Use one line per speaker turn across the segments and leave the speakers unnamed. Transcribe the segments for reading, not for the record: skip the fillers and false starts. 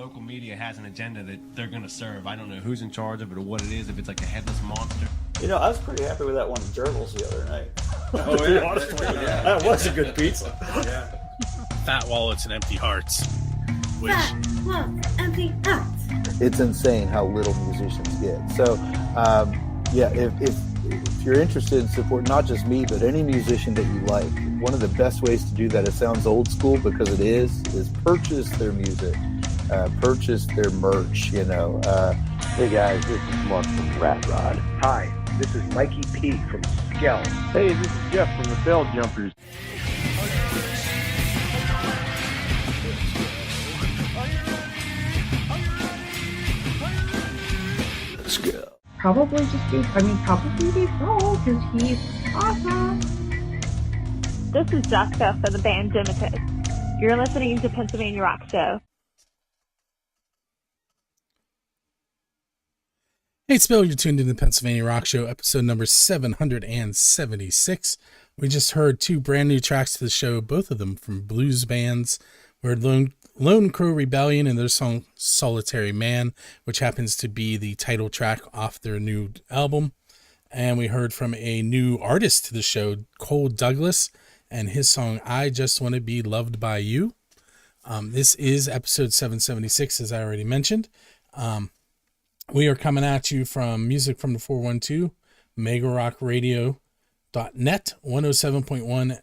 local media has an agenda that they're going to serve. I don't know who's in charge of it or what it is, if it's like a headless monster.
You know, I was pretty happy with that one Gerbils the other night.
Oh, yeah.
Honestly, that was a good pizza.
Yeah. Fat wallets and empty hearts. Which...
Fat wallets, empty hearts.
It's insane how little musicians get. So, yeah, if you're interested in support, not just me, but any musician that you like, one of the best ways to do that, it sounds old school because it is purchase their music, purchase their merch, you know.
Hey guys, this is Mark from Rat Rod. Hi, this is Mikey P from Skell. Hey, this is Jeff from the Bell Jumpers.
Let's go.
Probably probably be Paul, because he's awesome.
This is Jessica for the band Dimitus. You're listening to Pennsylvania Rock Show.
Hey, it's Bill. You're tuned in to the Pennsylvania Rock Show, episode number 776. We just heard two brand new tracks to the show, both of them from blues bands. We heard Lone Crow Rebellion and their song Solitary Man, which happens to be the title track off their new album. And we heard from a new artist to the show, Cole Douglas, and his song I Just Want to Be Loved by You. This is episode 776, as I already mentioned. We are coming at you from Music from the 412, megarockradio.net, 107.1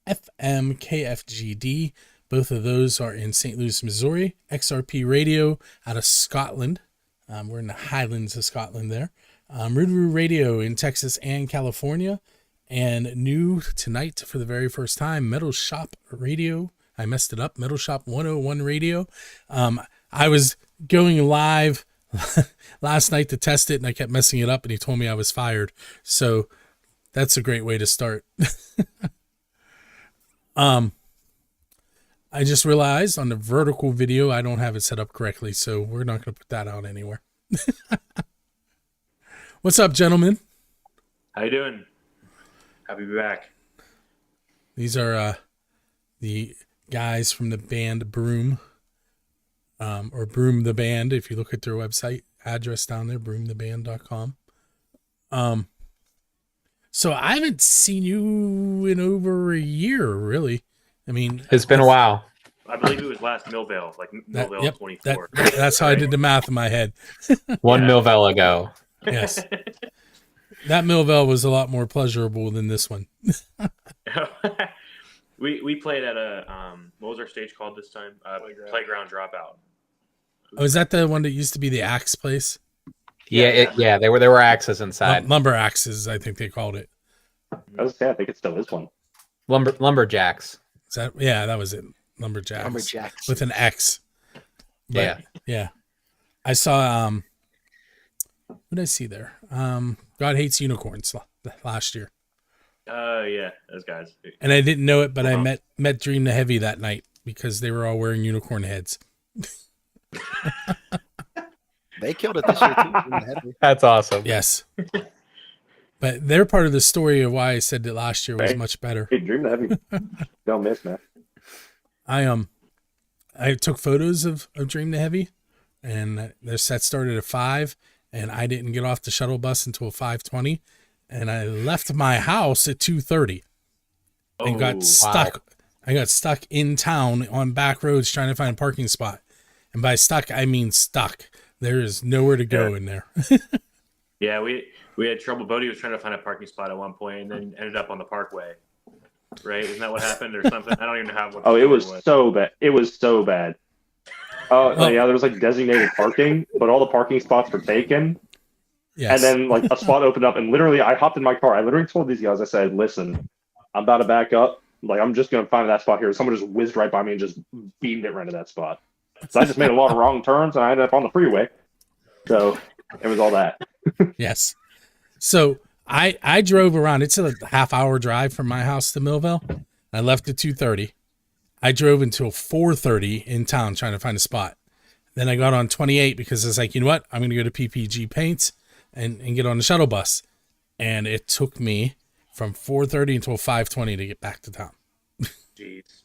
FM KFGD. Both of those are in St. Louis, Missouri. XRP Radio out of Scotland. We're in the Highlands of Scotland there. Roo Radio in Texas and California. And new tonight for the very first time, Metal Shop Radio. I messed it up. Metal Shop 101 Radio. I was going live last night to test it and I kept messing it up and he told me I was fired. So that's a great way to start. I just realized on the vertical video, I don't have it set up correctly, so we're not going to put that out anywhere. What's up, gentlemen?
How you doing? Happy to be back.
These are the guys from the band Broom, or Broom the Band, if you look at their website address down there, broomtheband.com. So I haven't seen you in over a year, really. I mean,
it's been a while.
I believe it was last Millvale, like Millvale 24.
That's how I did the math in my head.
One Millvale ago.
Yes. That Millvale was a lot more pleasurable than this one.
We played at a, what was our stage called this time? Playground Dropout.
Oh, is that the one that used to be the axe place?
Yeah, there were axes inside.
Lumber axes, I think they called it.
I think it still is one.
Lumberjacks.
That was it. Lumberjacks with an X. But, yeah. I saw what did I see there? God Hates Unicorns last year.
Yeah, those guys.
And I didn't know it, but I met Dream the Heavy that night because they were all wearing unicorn heads.
They killed it this year too.
That's awesome.
Yes. But they're part of the story of why I said that last year was much better.
Hey, Dream the Heavy. Don't miss, man.
I took photos of Dream the Heavy, and their set started at 5, and I didn't get off the shuttle bus until 5:20, and I left my house at 2:30 and got stuck. Wow. I got stuck in town on back roads trying to find a parking spot. And by stuck, I mean stuck. There is nowhere to go in there.
Yeah, we had trouble. Bodie was trying to find a parking spot at one point and then ended up on the Parkway. Right? Isn't that what happened or something? I don't even know how.
It was so bad. It was so bad. Yeah, there was like designated parking, but all the parking spots were taken. Yes. And then like a spot opened up and literally I hopped in my car. I literally told these guys, I said, listen, I'm about to back up. Like, I'm just going to find that spot here. Someone just whizzed right by me and just beamed it right to that spot. So I just made a lot of wrong turns and I ended up on the freeway. So it was all that.
Yes. So I drove around. It's a half-hour drive from my house to Millvale. I left at 2:30. I drove until 4:30 in town trying to find a spot. Then I got on 28 because I was like, you know what? I'm going to go to PPG Paints and get on the shuttle bus. And it took me from 4:30 until 5:20 to get back to town.
Jeez.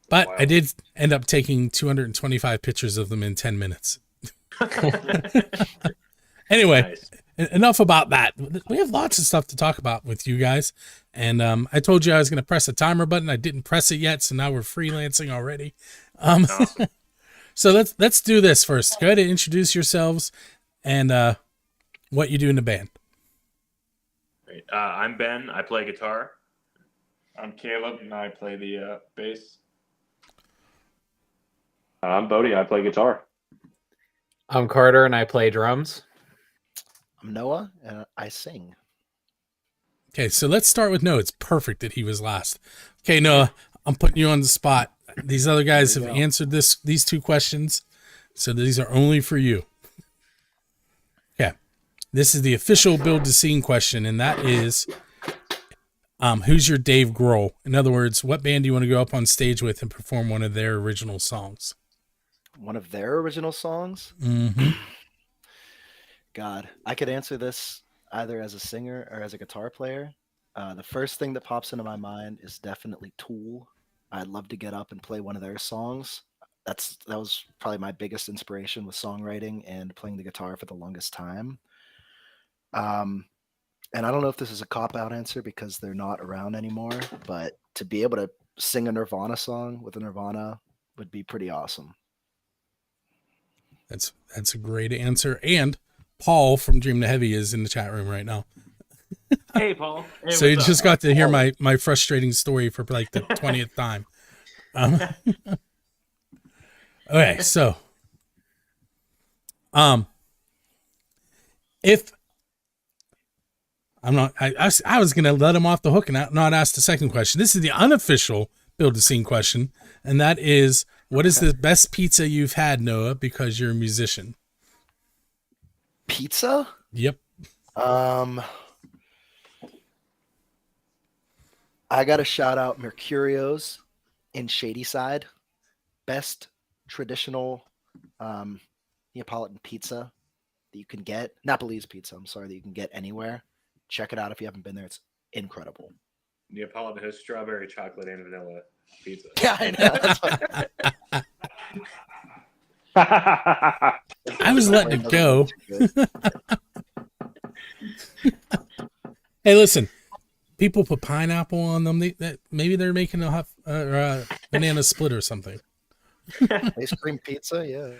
But
Wow.
I did end up taking 225 pictures of them in 10 minutes. Anyway,
Nice.
enough about that. We have lots of stuff to talk about with you guys. And I told you I was going to press a timer button. I didn't press it yet, so now we're freelancing already.
Awesome.
So let's do this first. Go ahead and introduce yourselves and what you do in the band.
Great. I'm Ben. I play guitar.
I'm Caleb, and I play the bass.
I'm Bodie. I play guitar.
I'm Carter, and I play drums.
I'm Noah, and I sing.
Okay, so let's start with Noah. It's perfect that he was last. Okay, Noah, I'm putting you on the spot. These other guys have answered these two questions, so these are only for you. Okay, this is the official Build to Scene question, and that is, who's your Dave Grohl? In other words, what band do you want to go up on stage with and perform one of their original songs?
One of their original songs?
Mm-hmm.
God, I could answer this either as a singer or as a guitar player. The first thing that pops into my mind is definitely Tool. I'd love to get up and play one of their songs. That was probably my biggest inspiration with songwriting and playing the guitar for the longest time. And I don't know if this is a cop-out answer because they're not around anymore, but to be able to sing a Nirvana song with a Nirvana would be pretty awesome.
That's a great answer. And Paul from Dream to Heavy is in the chat room right now.
Hey, Paul. Hey,
So you
what's
just
up?
got to hear my frustrating story for like the 20th time. Okay, so if I'm not, I was gonna let him off the hook and not ask the second question. This is the unofficial Build a Scene question, and that is, what is the best pizza you've had, Noah? Because you're a musician.
Pizza?
Yep.
I got to shout out Mercurio's in Shadyside. Best traditional Neapolitan pizza that you can get. Napolese pizza, I'm sorry, that you can get anywhere. Check it out if you haven't been there. It's incredible.
Neapolitan has strawberry, chocolate, and vanilla pizza.
Yeah, I know. That's
I was letting it go. Hey, listen. People put pineapple on them. Maybe they're making a banana split or something.
Ice cream pizza, yeah.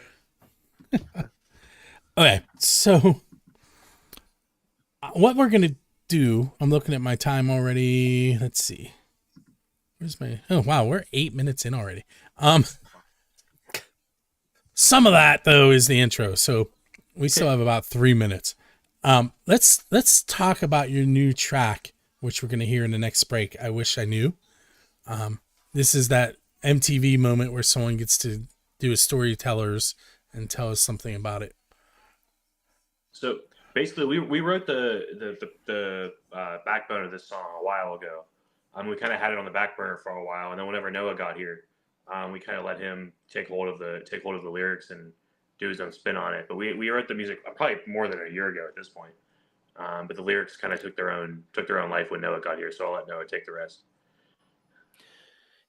Okay, so what we're gonna do? I'm looking at my time already. Let's see. Where's my? Oh wow, we're 8 minutes in already. Some of that though is the intro, so we still have about 3 minutes. Let's talk about your new track, which we're going to hear in the next break. I Wish I Knew. This is that MTV moment where someone gets to do a storytellers and tell us something about it.
So basically, we wrote the backbone of this song a while ago. We kind of had it on the back burner for a while, and then whenever Noah got here, we kind of let him take hold of the lyrics and do his own spin on it. But we wrote the music probably more than a year ago at this point. But the lyrics kind of took their own life when Noah got here, so I'll let Noah take the rest.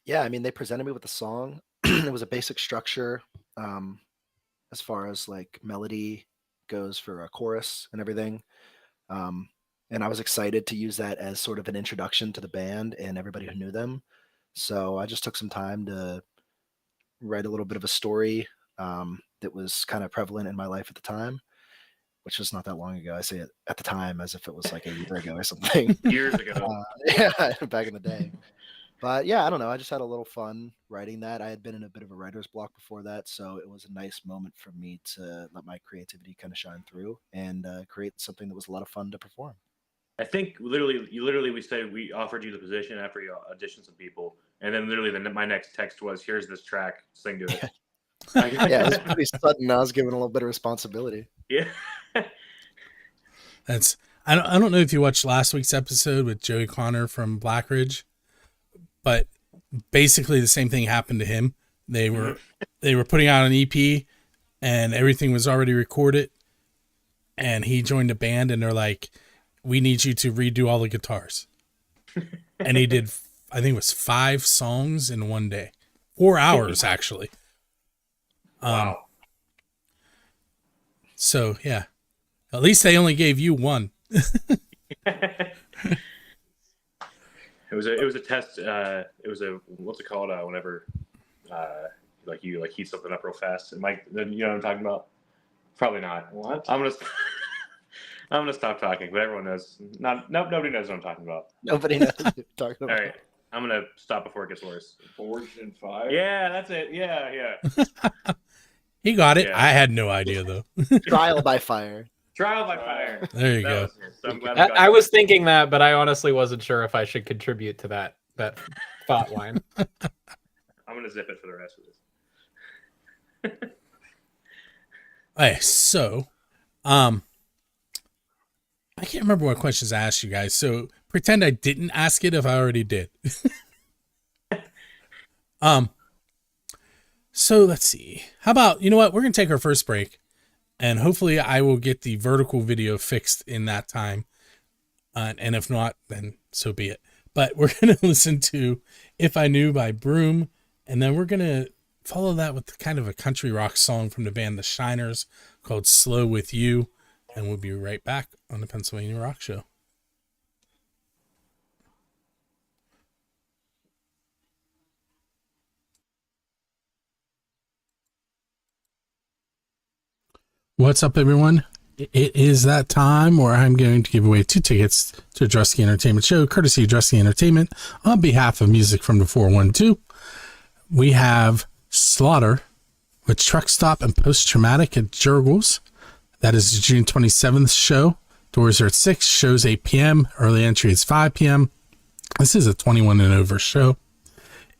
Yeah, I mean, they presented me with the song. It was a basic structure as far as like melody goes for a chorus and everything. And I was excited to use that as sort of an introduction to the band and everybody who knew them. So I just took some time to write a little bit of a story that was kind of prevalent in my life at the time, which was not that long ago. I say it at the time as if it was like a year ago or something.
Years ago.
Yeah, back in the day. But yeah, I don't know. I just had a little fun writing that. I had been in a bit of a writer's block before that, so it was a nice moment for me to let my creativity kind of shine through and create something that was a lot of fun to perform.
I think we said we offered you the position after you auditioned some people, and then my next text was, "Here's this track, sing to it."
Yeah, it was pretty sudden. I was given a little bit of responsibility.
Yeah.
I don't know if you watched last week's episode with Joey Connor from Black Ridge, but basically the same thing happened to him. They were putting out an EP and everything was already recorded, and he joined a band and they're like, "We need you to redo all the guitars." And he did, I think it was 5 songs in one day. 4 hours actually.
Wow.
So yeah, at least they only gave you one.
It was a test. It was a what's it called? Whenever you heat something up real fast. And Mike, you know what I'm talking about? Probably not.
What?
I'm gonna stop talking, but everyone knows. Nobody knows what I'm talking about.
Nobody knows what you're talking
All
about.
right, I'm gonna stop before it gets worse.
Forged in fire.
Yeah, that's it. Yeah.
He got it.
Yeah.
I had no idea though.
Trial by fire.
Trial by fire.
There you go.
So I'm glad we got
I was thinking that, but I honestly wasn't sure if I should contribute to that thought line.
I'm gonna zip it for the rest of this.
Okay, so, I can't remember what questions I asked you guys. So pretend I didn't ask it if I already did. So let's see. How about, you know what? We're going to take our first break and hopefully I will get the vertical video fixed in that time. And if not, then so be it. But we're going to listen to If I Knew by Broom. And then we're going to follow that with kind of a country rock song from the band The Shiners called Slow With You. And we'll be right back on the Pennsylvania Rock Show. What's up, everyone? It is that time where I'm going to give away 2 tickets to a Drusky Entertainment show, courtesy of Drusky Entertainment, on behalf of Music from the 412. We have Slaughter with Truck Stop and Post Traumatic at Jurgles. That is the June 27th show. Doors are at 6, shows 8 p.m. Early entry is 5 p.m. This is a 21 and over show.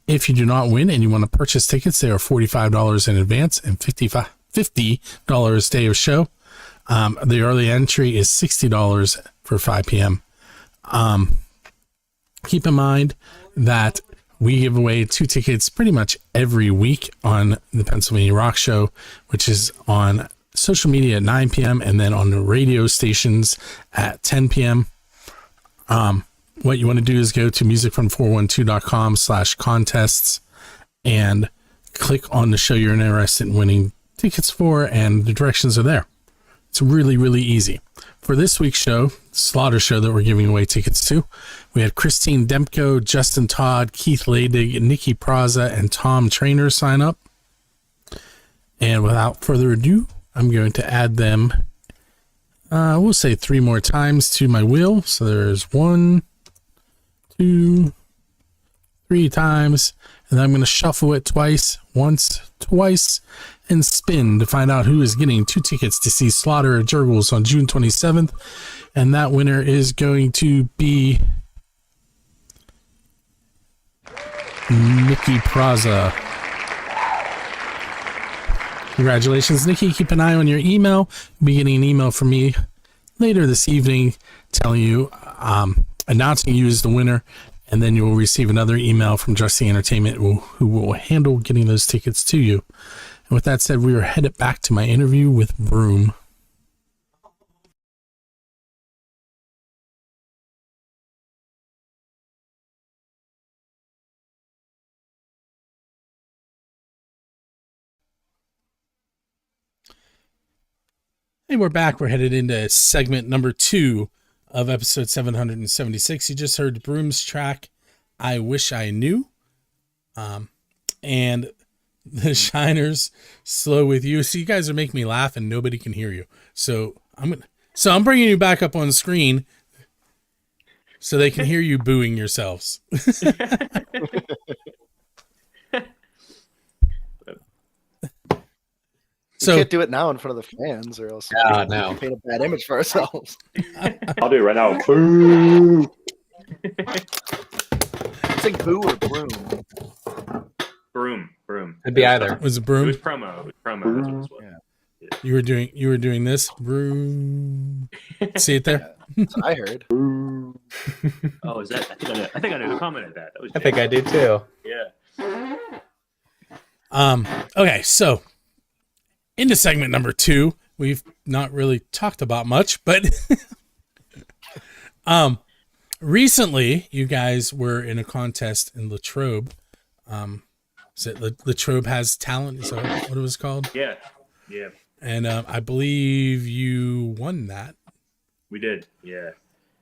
If you do not win and you want to purchase tickets, they are $45 in advance and $50 day of show. The early entry is $60 for 5 p.m. Keep in mind that we give away 2 tickets pretty much every week on the Pennsylvania Rock Show, which is on social media at 9 p.m. and then on the radio stations at 10 p.m. What you want to do is go to musicfrom412.com/contests and click on the show you're interested in winning tickets for, and the directions are there. It's really, really easy. For this week's show, Slaughter show that we're giving away tickets to, we had Christine Demko, Justin Todd, Keith Ladig, Nikki Praza, and Tom Trainer sign up. And without further ado, I'm going to add them, we'll say 3 more times to my wheel. So there's 1, 2, 3 times, and then I'm going to shuffle it twice, once, twice, and spin to find out who is getting 2 tickets to see Slaughter at Jurgles on June 27th. And that winner is going to be Nikki Praza. Congratulations, Nikki. Keep an eye on your email. You'll be getting an email from me later this evening telling you, announcing you as the winner. And then you will receive another email from Drusky Entertainment who will handle getting those tickets to you. And with that said, we are headed back to my interview with Broom. Hey, we're back. We're headed into segment number 2 of episode 776. You just heard Broom's track, I Wish I Knew. And the Shiners, Slow With You. So you guys are making me laugh and nobody can hear you. So I'm bringing you back up on screen so they can hear you booing yourselves.
We can't do it now in front of the fans, or else
no.
we paint a bad image for ourselves.
I'll do it right now. Boo!
It's like boo or broom.
Broom.
It'd be either.
Was it Broom?
It was promo. That's what it was.
Yeah.
You were doing this. Broom. See it there?
That's what I heard.
Oh, is that? I think I know who commented that. That was
I think I do too.
Yeah.
Okay, so into segment number 2, we've not really talked about much, but recently you guys were in a contest in Latrobe, is it Latrobe Has Talent? Is that what it was called?
Yeah.
And I believe you won that.
We did. Yeah.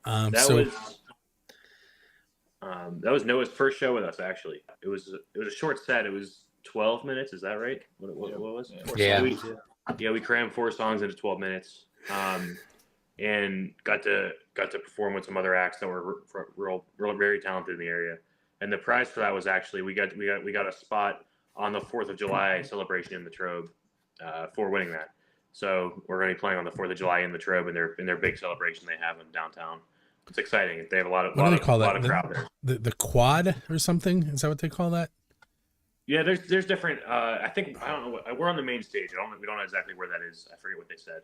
That
was Noah's first show with us. Actually, it was a short set. It was 12 minutes. Is that right? What was it?
Yeah.
We crammed 4 songs into 12 minutes. And got to perform with some other acts that were real very talented in the area. And the prize for that was actually we got a spot on the 4th of July celebration in Latrobe for winning that. So we're going to be playing on the 4th of July in Latrobe in their big celebration they have in downtown. It's exciting. They have a lot of crowd there.
The quad or something? Is that what they call that?
Yeah, there's different. I don't know. We're on the main stage. We don't know exactly where that is. I forget what they said.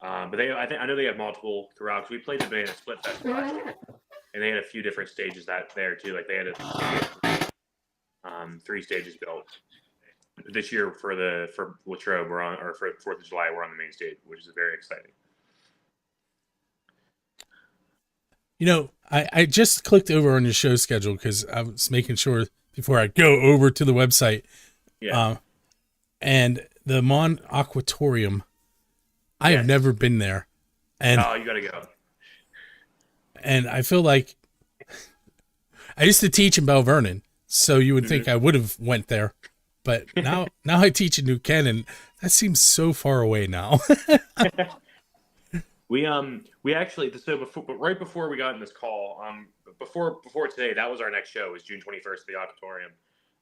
But I know they have multiple throughout. We played the band at Split Fest last year, and they had a few different stages there too. Like they had 3 stages built. This year for Latrobe for 4th of July we're on the main stage, which is very exciting.
You know, I just clicked over on your show schedule because I was making sure before I go over to the website.
Yeah.
And the Mon Aquatorium, I have never been there. And
you gotta go.
And I feel like I used to teach in Bell Vernon, so you would think I would have went there. But now I teach in New Canaan. That seems so far away now.
We actually right before we got in this call, before today, that was our next show, was June 21st at the Auditorium.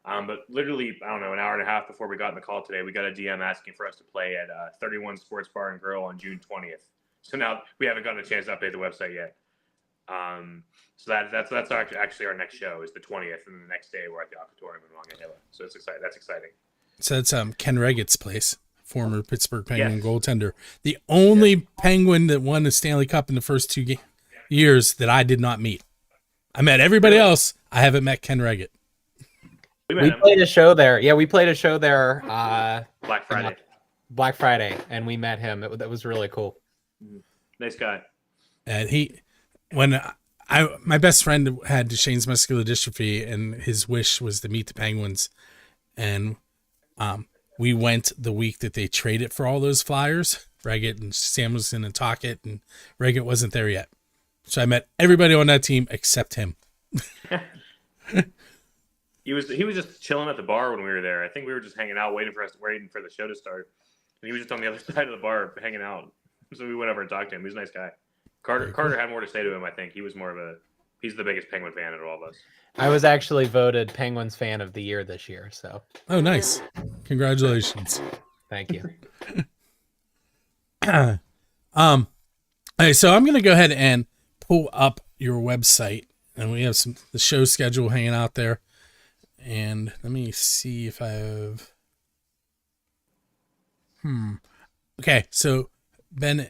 But literally, I don't know, an hour and a half before we got in the call today, we got a DM asking for us to play at 31 Sports Bar and Grill on June 20th. So now we haven't gotten a chance to update the website yet. So that's actually our next show is the 20th, and the next day we're at the Auditorium in Monongahela. So it's exciting. That's exciting.
So that's Ken Reggett's place, former Pittsburgh Penguin goaltender. The only Penguin that won the Stanley Cup in the first 2 years that I did not meet. I met everybody else. I haven't met Ken Reggett.
We played a show there. Yeah, we played a show there.
Black Friday,
and we met him. That was really cool.
Nice guy.
And my best friend had Duchenne's muscular dystrophy, and his wish was to meet the Penguins. And we went the week that they traded for all those flyers. Reggett and Samuelson and Tocchet, and Reggett wasn't there yet. So I met everybody on that team except him.
He was just chilling at the bar when we were there. I think we were just hanging out, waiting for the show to start. And he was just on the other side of the bar hanging out. So we went over and talked to him. He was a nice guy. Carter had more to say to him, I think. He was he's the biggest Penguin fan of all of us.
I was actually voted Penguins fan of the year this year, so.
Oh, nice. Congratulations.
Thank you.
Okay, so I'm going to go ahead and pull up your website, and we have the show schedule hanging out there. And let me see if I have. Okay, so Ben,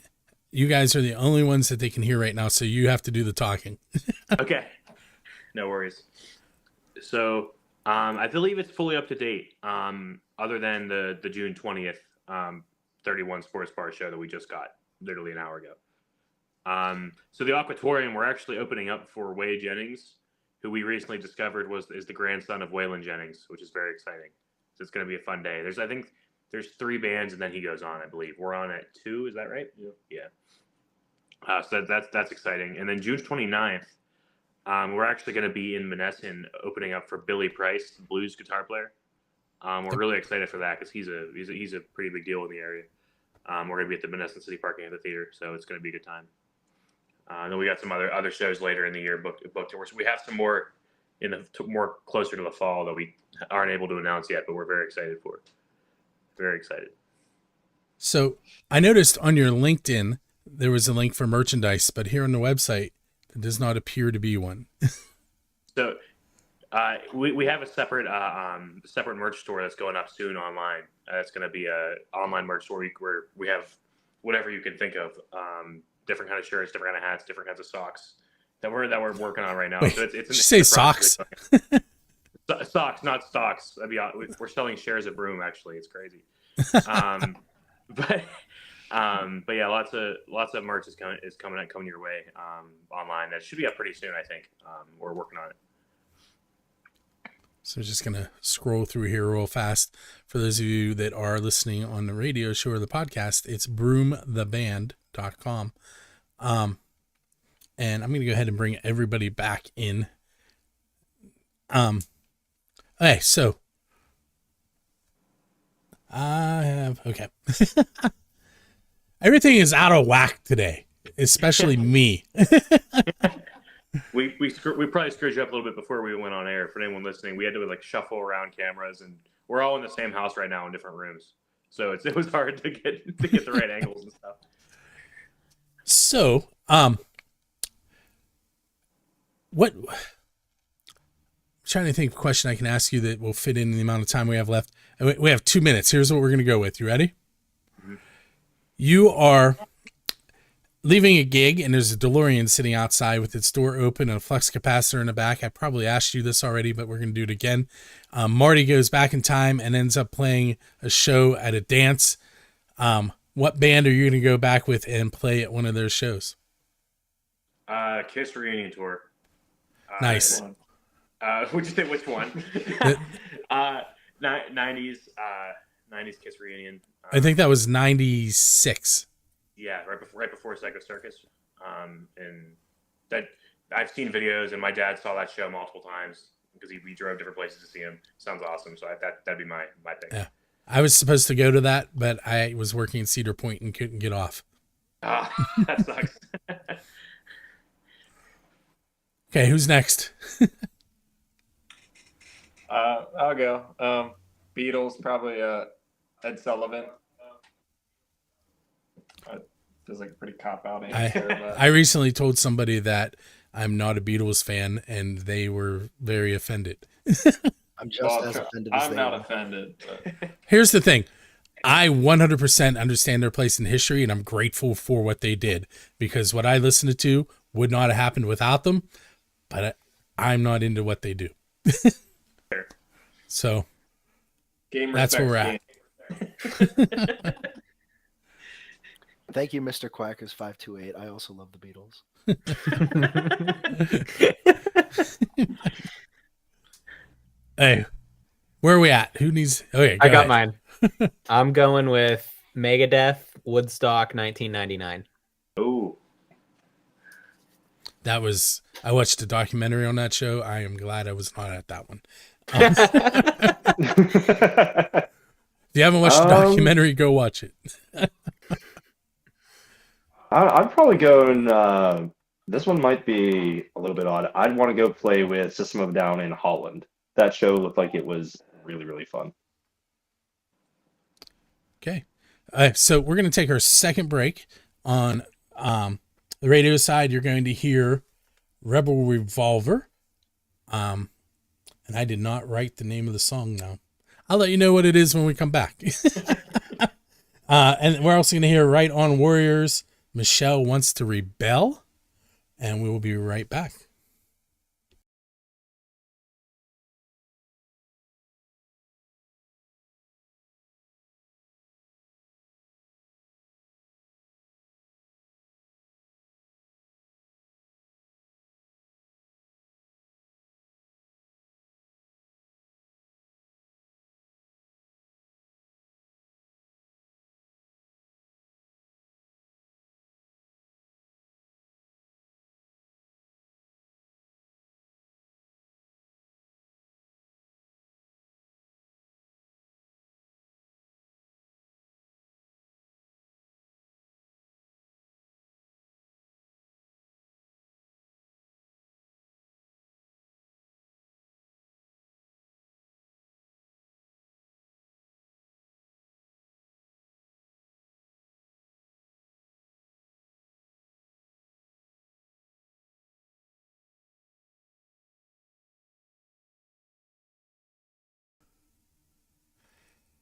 you guys are the only ones that they can hear right now, so you have to do the talking.
Okay, no worries. So I believe it's fully up to date, other than the June 20th 31 Sports Bar show that we just got literally an hour ago. So the Aquatorium, we're actually opening up for Wade Jennings, who we recently discovered is the grandson of Waylon Jennings, which is very exciting. So it's going to be a fun day. I think there's 3 bands, and then he goes on, I believe. We're on at 2, is that right? Yeah. So that's exciting. And then June 29th, we're actually going to be in Monessen opening up for Billy Price, the blues guitar player. We're really excited for that because he's a pretty big deal in the area. We're going to be at the Monessen City Park Amphitheater, so it's going to be a good time. And then we got some other shows later in the year booked. We have some more more closer to the fall that we aren't able to announce yet, but we're very excited for. Very excited.
So I noticed on your LinkedIn there was a link for merchandise, but here on the website there does not appear to be one.
So we have a separate merch store that's going up soon online. It's going to be a online merch store where we have whatever you can think of. Different kind of shirts, different kind of hats, different kinds of socks that we're working on right now.
Wait,
so it's
did you say socks?
Socks, not stocks. We're selling shares of Broom. Actually, it's crazy. But yeah, lots of merch is coming your way online. That should be up pretty soon. I think we're working on it.
So just going to scroll through here real fast. For those of you that are listening on the radio show or the podcast, it's broomtheband.com. And I'm going to go ahead and bring everybody back in. Okay, so I have, okay. Everything is out of whack today, especially me.
We probably screwed you up a little bit before we went on air. For anyone listening, we had to like shuffle around cameras, and we're all in the same house right now in different rooms, so it was hard to get the right angles and stuff.
So, what? I'm trying to think of a question I can ask you that will fit in the amount of time we have left. We have 2 minutes. Here's what we're going to go with. You ready? Mm-hmm. You are leaving a gig, and there's a DeLorean sitting outside with its door open and a flux capacitor in the back. I probably asked you this already, but we're going to do it again. Marty goes back in time and ends up playing a show at a dance. What band are you going to go back with and play at one of those shows?
Kiss reunion tour.
Nice.
Would you say which one? 90s Kiss reunion.
I think that was 96.
Yeah, right before Psycho Circus. And that I've seen videos, and my dad saw that show multiple times because we drove different places to see him. Sounds awesome. So that'd be my pick.
Yeah, I was supposed to go to that, but I was working in Cedar Point and couldn't get off.
That sucks.
Okay, who's next?
I'll go. Beatles, probably Ed Sullivan. Feels like a pretty cop-out answer.
I recently told somebody that I'm not a Beatles fan, and they were very offended.
I'm just as offended as
I'm
they
not
are.
offended. But...
Here's the thing. I 100% understand their place in history, and I'm grateful for what they did, because what I listened to would not have happened without them, but I'm not into what they do. So that's where we're at.
Thank you, Mr. Quackers 528. I also love the Beatles.
Hey, where are we at? Who needs? Okay,
I got mine. I'm going with Megadeth, Woodstock, 1999.
Oh,
that was. I watched a documentary on that show. I am glad I was not at that one. If you haven't watched the documentary, go watch it.
I'm probably going. This one might be a little bit odd. I'd want to go play with System of a Down in Holland. That show looked like it was really, really fun.
Okay. So we're going to take our second break. On the radio side, you're going to hear Rebel Revolver. And I did not write the name of the song now. I'll let you know what it is when we come back. And we're also going to hear Right on Warriors, Michelle Wants to Rebel. And we will be right back.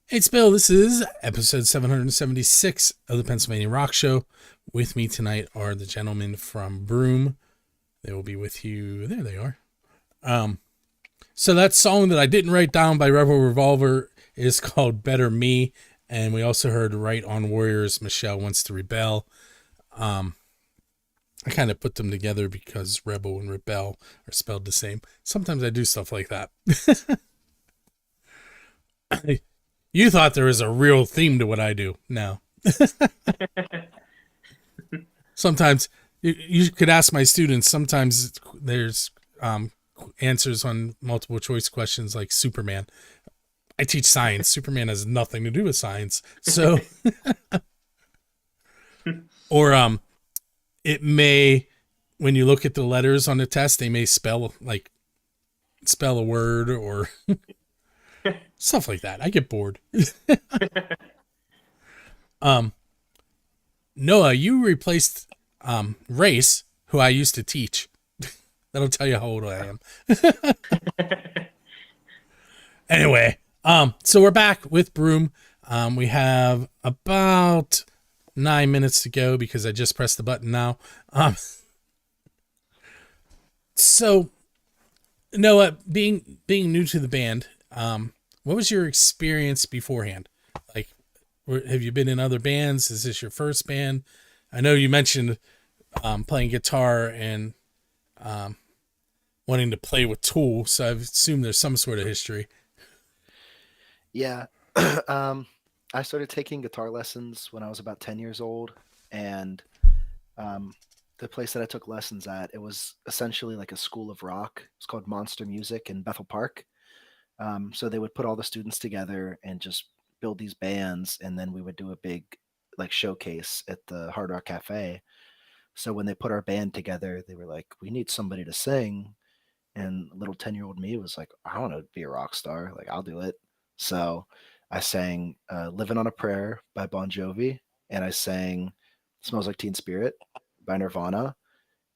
Hey, it's Bill. This is episode 776 of the Pennsylvania Rock Show. With me tonight are the gentlemen from Broom. They will be with you. There they are. So that song that I didn't write down by Rebel Revolver is called Better Me. And we also heard Right on Warriors, Michelle Wants to Rebel. I kind of put them together because Rebel and Rebel are spelled the same. Sometimes I do stuff like that. You thought there was a real theme to what I do. No. Sometimes you could ask my students. Sometimes there's answers on multiple choice questions like Superman. I teach science. Superman has nothing to do with science. So, or it may, when you look at the letters on the test, they may spell a word or stuff like that. I get bored. Noah, you replaced Race, who I used to teach. That'll tell you how old I am. Anyway, so we're back with Broom. We have about 9 minutes to go because I just pressed the button now. So Noah, being new to the band, what was your experience beforehand? Like, have you been in other bands? Is this your first band? I know you mentioned playing guitar and wanting to play with Tool, so I assume there's some sort of history.
Yeah. I started taking guitar lessons when I was about 10 years old, and the place that I took lessons at, it was essentially like a school of rock. It's called Monster Music in Bethel Park. So they would put all the students together and just build these bands, and then we would do a big like showcase at the Hard Rock Cafe. So when they put our band together, they were like, we need somebody to sing. And little 10-year-old me was like, I want to be a rock star. Like, I'll do it. So I sang Living on a Prayer by Bon Jovi, and I sang Smells Like Teen Spirit by Nirvana.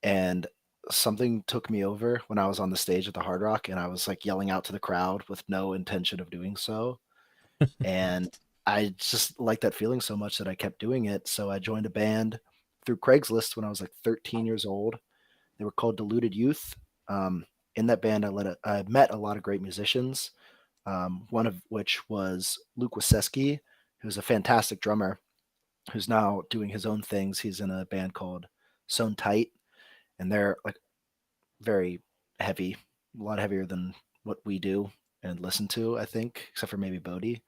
And something took me over when I was on the stage at the Hard Rock, and I was like yelling out to the crowd with no intention of doing so. And I just liked that feeling so much that I kept doing it. So I joined a band through Craigslist when I was like 13 years old. They were called Deluded Youth. In that band, I met a lot of great musicians, one of which was Luke Waseski, who's a fantastic drummer, who's now doing his own things. He's in a band called Sewn Tight, and they're like very heavy, a lot heavier than what we do and listen to, I think, except for maybe Bodie.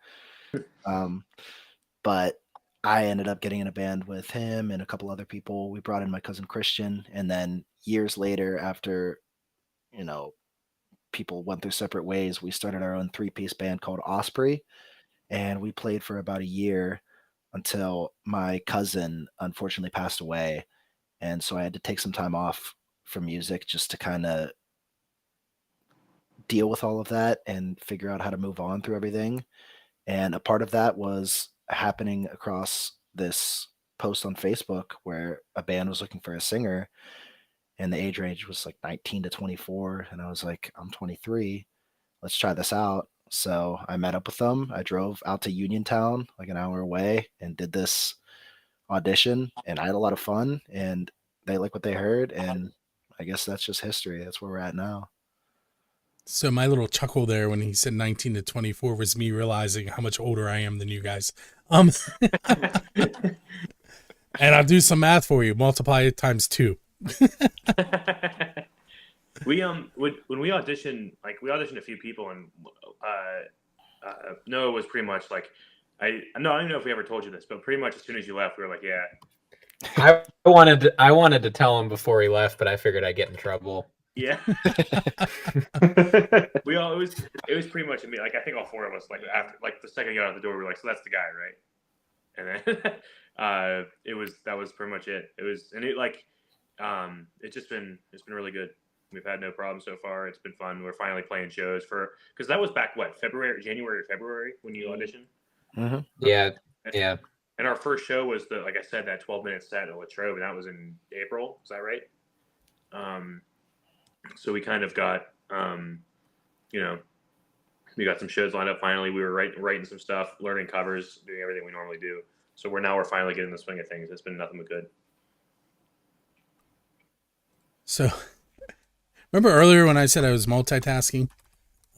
But I ended up getting in a band with him and a couple other people. We brought in my cousin Christian, and then years later, after people went their separate ways, we started our own 3-piece band called Osprey, and we played for about a year until my cousin unfortunately passed away. And so I had to take some time off from music just to kind of deal with all of that and figure out how to move on through everything. And a part of that was happening across this post on Facebook where a band was looking for a singer, and the age range was like 19 to 24. And I was like, I'm 23. Let's try this out. So I met up with them. I drove out to Uniontown, like an hour away, and did this audition. And I had a lot of fun, and they liked what they heard. And I guess that's just history. That's where we're at now.
So my little chuckle there when he said 19 to 24 was me realizing how much older I am than you guys. And I'll do some math for you. Multiply it times 2.
We when we auditioned a few people, and Noah was pretty much like, I don't even know if we ever told you this, but pretty much as soon as you left, we were like, yeah.
I wanted to tell him before he left, but I figured I'd get in trouble.
Yeah. It was pretty much me. Like, I think all 4 of us, like, after, like, the second you got out the door, we were like, so that's the guy, right? And then that was pretty much it. It's been really good. We've had no problems so far. It's been fun. We're finally playing shows because that was back January or February when you auditioned.
Mm-hmm.
Yeah.
And our first show was like I said, that 12-minute set at Latrobe, and that was in April. Is that right? So we kind of got, we got some shows lined up. Finally, we were writing some stuff, learning covers, doing everything we normally do. So we're finally getting the swing of things. It's been nothing but good.
So, remember earlier when I said I was multitasking?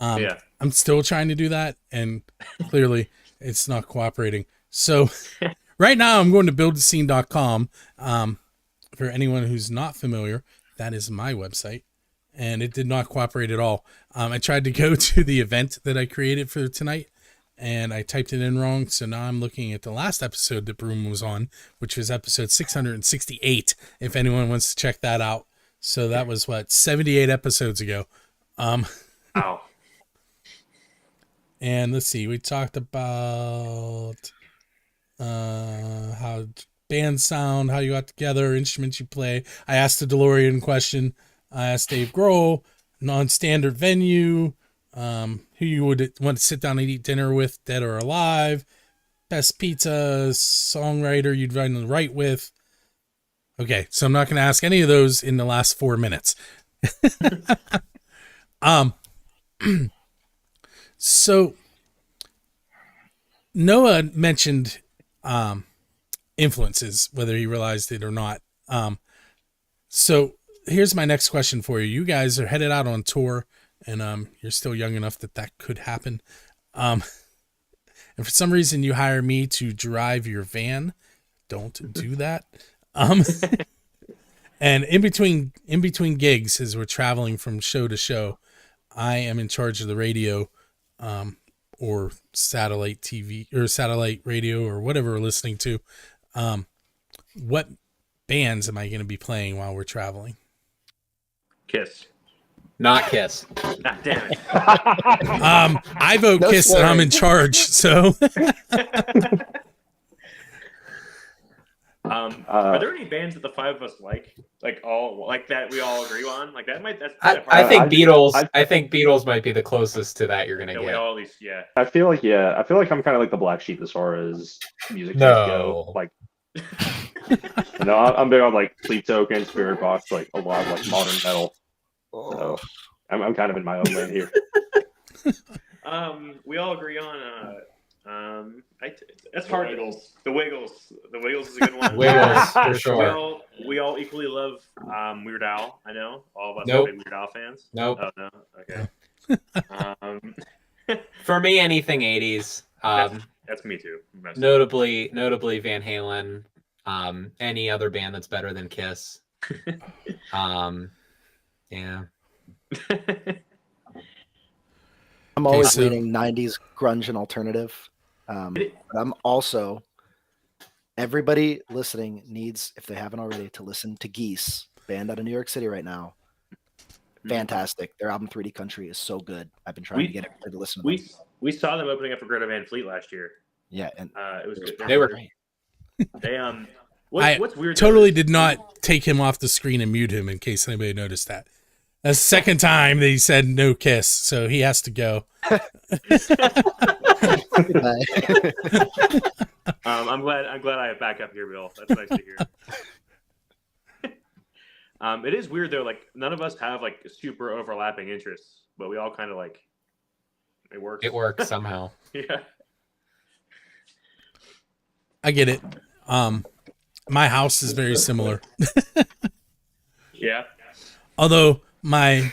Yeah.
I'm still trying to do that, and clearly it's not cooperating. So, right now I'm going to buildscene.com. For anyone who's not familiar, that is my website, and it did not cooperate at all. I tried to go to the event that I created for tonight, and I typed it in wrong. So now I'm looking at the last episode that Broom was on, which was episode 668. If anyone wants to check that out. So that was 78 episodes ago.
Wow.
And let's see, we talked about how bands sound, how you got together, instruments you play. I asked the DeLorean question. I asked Dave Grohl, non-standard venue, who you would want to sit down and eat dinner with, dead or alive, best pizza, songwriter you'd write with. Okay, so I'm not going to ask any of those in the last 4 minutes. So Noah mentioned influences, whether he realized it or not. So here's my next question for you. You guys are headed out on tour, and you're still young enough that could happen. And for some reason you hire me to drive your van. Don't do that. And in between gigs, as we're traveling from show to show, I am in charge of the radio, or satellite TV or satellite radio or whatever we're listening to. What bands am I going to be playing while we're traveling?
Kiss.
Not Kiss.
Ah, damn it.
I vote
No
Kiss, and I'm in charge. So,
are there any bands that the five of us like all like that we all agree on? Like that might that's.
I think Beatles. I think Beatles might be the closest to that you're gonna
Yeah,
get.
we all at least
I feel like I'm kind of like the black sheep as far as music
No.
tastes go. Like, I'm big on like Sleep Token, Spirit Box, like a lot of like modern metal. So I'm kind of in my own lane here.
We all agree on that's hard. The Wiggles. The Wiggles is a good one.
Wiggles, for sure.
We all equally love Weird Al. I know all of us
Nope.
are big Weird Al fans.
Nope.
Oh no. Okay.
For me, anything 80s.
That's me too.
Notably Van Halen. Any other band that's better than Kiss. Yeah.
I'm always
so-
reading 90s grunge and alternative. But I'm also, everybody listening needs, if they haven't already, to listen to Geese, band out of New York City right now. Fantastic. Their album 3D Country is so good. I've been trying to get everybody to listen to them.
We saw them opening up for Greta Van Fleet last year.
Yeah, and
it was good.
They were
great.
They what's weird
totally did not take him off the screen and mute him in case anybody noticed that. That's the second time that he said no Kiss, so he has to go.
I'm glad I have backup here, Bill. That's nice to hear. It is weird though. Like none of us have like super overlapping interests, but we all kind of like it works.
It works somehow.
Yeah.
I get it. My house is very similar.
Yeah.
Although my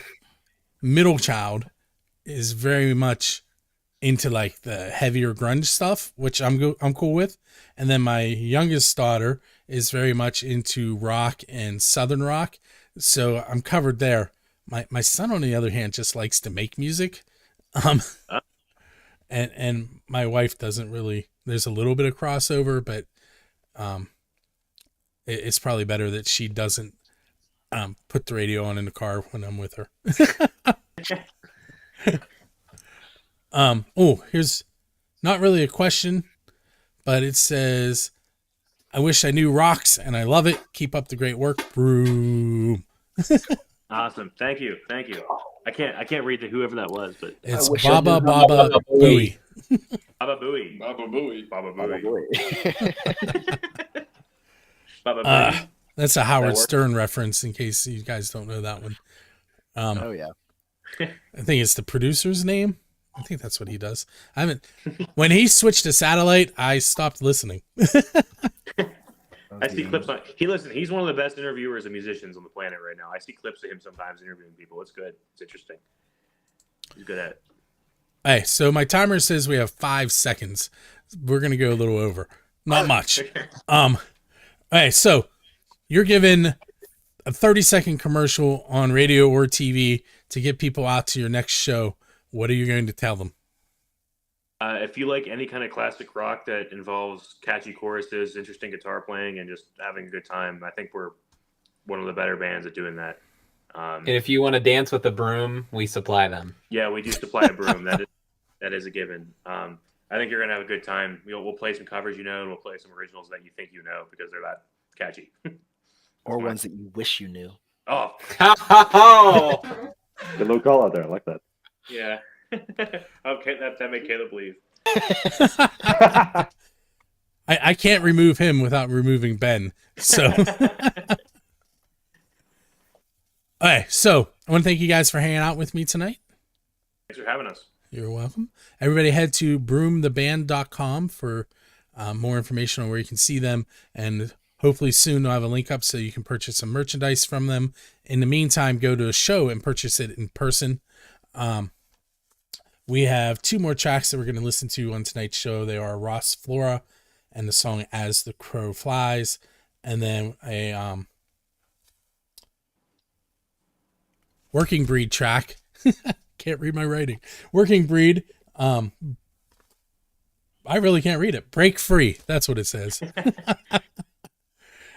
middle child is very much into like the heavier grunge stuff, which I'm cool with, and then my youngest daughter is very much into rock and southern rock, so I'm covered there. My son, on the other hand, just likes to make music, and my wife doesn't really. There's a little bit of crossover, but it's probably better that she doesn't put the radio on in the car when I'm with her. Here's not really a question, but it says, I wish I knew rocks and I love it. Keep up the great work. Broom.
Awesome. Thank you. I can't read to whoever that was, but
it's Baba Booey.
Baba Booey.
Baba Booey.
Baba Booey. Baba Booey.
That's a Howard Stern reference in case you guys don't know that one.
Oh yeah.
I think it's the producer's name. I think that's what he does. When he switched to satellite, I stopped listening.
I see clips on. He's one of the best interviewers of musicians on the planet right now. I see clips of him sometimes interviewing people. It's good. It's interesting. He's good at it.
Hey, so my timer says we have 5 seconds. We're gonna go a little over. Not much. Hey, so you're given a 30-second commercial on radio or TV to get people out to your next show. What are you going to tell them?
If you like any kind of classic rock that involves catchy choruses, interesting guitar playing, and just having a good time, I think we're one of the better bands at doing that.
And if you want to dance with a broom, we supply them.
Yeah, we do supply a broom. That is a given. I think you're gonna have a good time. We'll play some covers, and we'll play some originals that you think you know because they're that catchy.
Or ones that you wish you knew.
Oh,
good little call out there. I like that.
Yeah. Okay, that made Caleb leave.
I can't remove him without removing Ben. So, okay. So I want to thank you guys for hanging out with me tonight.
Thanks for having us.
You're welcome. Everybody head to broomtheband.com for more information on where you can see them, and hopefully soon I'll have a link up so you can purchase some merchandise from them. In the meantime, go to a show and purchase it in person. We have 2 more tracks that we're going to listen to on tonight's show. They are Ross Flora and the song As the Crow Flies, and then a Working Breed track. Can't read my writing. Working Breed. I really can't read it. Break Free. That's what it says.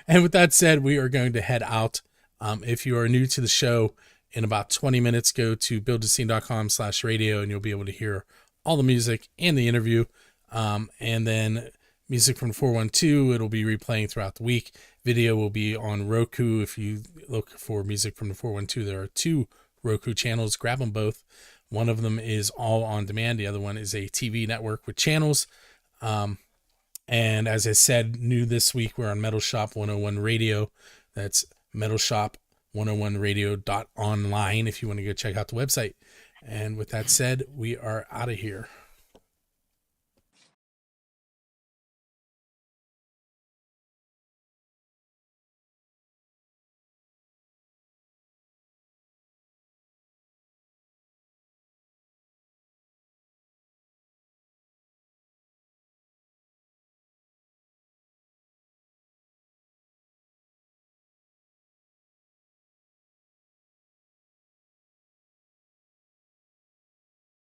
And with that said, we are going to head out. If you are new to the show, in about 20 minutes, go to buildaScene.com/radio and you'll be able to hear all the music and the interview. And then music from 412, it'll be replaying throughout the week. Video will be on Roku. If you look for music from the 412, there are 2 Roku channels. Grab them both. One of them is all on demand. The other one is a TV network with channels. And as I said, new this week, we're on Metal Shop 101 Radio. That's Metal Shop 101radio.online if you want to go check out the website. And with that said, we are out of here.